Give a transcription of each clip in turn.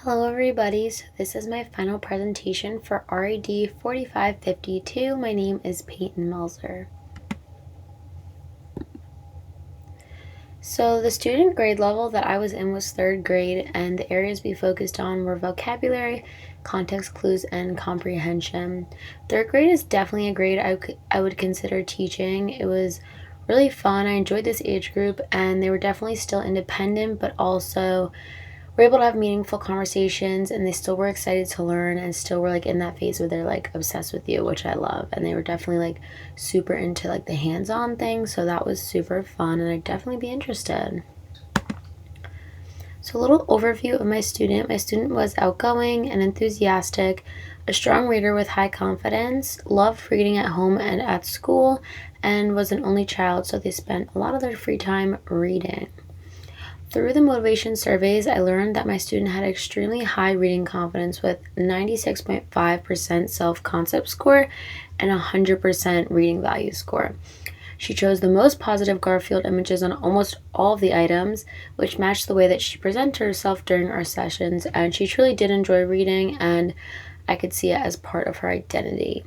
Hello everybody, so this is my final presentation for RED4552. My name is Peyton Melzer. So the student grade level that I was in was 3rd grade, and the areas we focused on were vocabulary, context clues, and comprehension. 3rd grade is definitely a grade I would consider teaching. It was really fun. I enjoyed this age group, and they were definitely still independent, but also were able to have meaningful conversations, and they still were excited to learn and still were like in that phase where they're like obsessed with you, which I love. And they were definitely like super into like the hands-on thing, so that was super fun and I'd definitely be interested. So a little overview of my student. My student was outgoing and enthusiastic, a strong reader with high confidence, loved reading at home and at school, and was an only child, so they spent a lot of their free time reading. Through the motivation surveys, I learned that my student had extremely high reading confidence with 96.5% self-concept score and 100% reading value score. She chose the most positive Garfield images on almost all of the items, which matched the way that she presented herself during our sessions, and she truly did enjoy reading, and I could see it as part of her identity.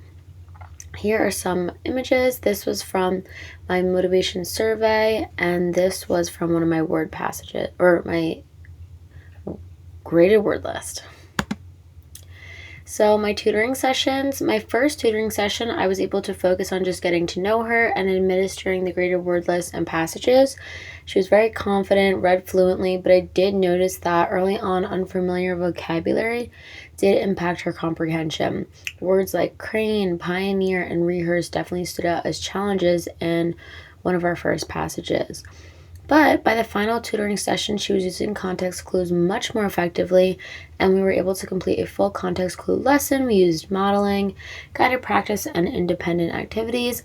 Here are some images. This was from my motivation survey, and this was from one of my word passages, or my graded word list. So my tutoring sessions, my first tutoring session, I was able to focus on just getting to know her and administering the graded word list and passages. She was very confident, read fluently, but I did notice that early on unfamiliar vocabulary did impact her comprehension. Words like crane, pioneer, and rehearse definitely stood out as challenges in one of our first passages. But by the final tutoring session, she was using context clues much more effectively, and we were able to complete a full context clue lesson. We used modeling, guided practice, and independent activities,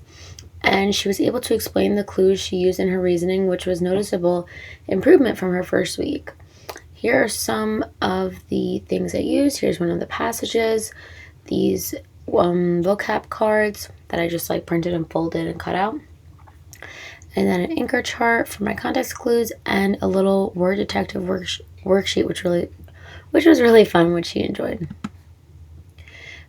and she was able to explain the clues she used in her reasoning, which was noticeable improvement from her first week. Here are some of the things I used. Here's one of the passages, these vocab cards that I just like printed and folded and cut out, and then an anchor chart for my context clues, and a little word detective worksheet, which was really fun, which she enjoyed.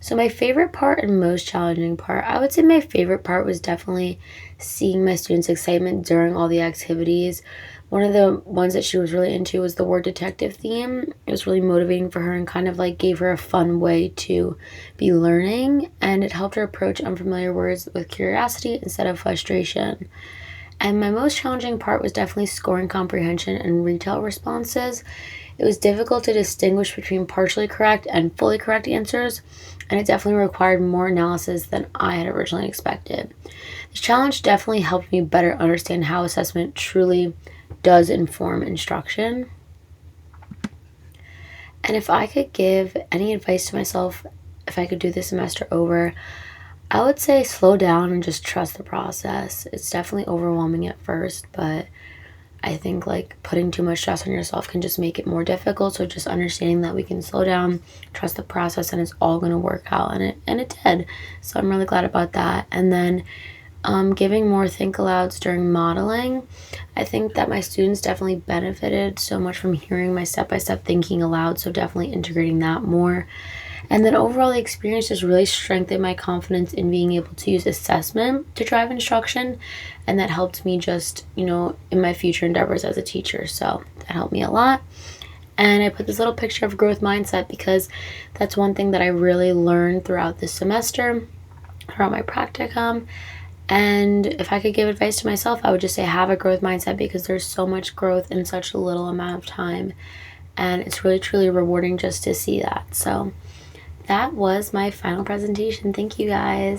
So my favorite part and most challenging part, I would say my favorite part was definitely seeing my students' excitement during all the activities. One of the ones that she was really into was the word detective theme. It was really motivating for her and kind of like gave her a fun way to be learning, and it helped her approach unfamiliar words with curiosity instead of frustration. And my most challenging part was definitely scoring comprehension and retail responses. It was difficult to distinguish between partially correct and fully correct answers, and it definitely required more analysis than I had originally expected. This challenge definitely helped me better understand how assessment truly does inform instruction. And if I could give any advice to myself, if I could do this semester over, I would say slow down and just trust the process. It's definitely overwhelming at first, but I think like putting too much stress on yourself can just make it more difficult. So just understanding that we can slow down, trust the process, and it's all going to work out, and it did. So I'm really glad about that. And then giving more think alouds during modeling. I think that my students definitely benefited so much from hearing my step-by-step thinking aloud, so definitely integrating that more. And then overall, the experience just really strengthened my confidence in being able to use assessment to drive instruction, and that helped me just, in my future endeavors as a teacher. So that helped me a lot. And I put this little picture of growth mindset because that's one thing that I really learned throughout this semester, throughout my practicum. And if I could give advice to myself, I would just say have a growth mindset, because there's so much growth in such a little amount of time. And it's really, truly rewarding just to see that. So that was my final presentation. Thank you guys.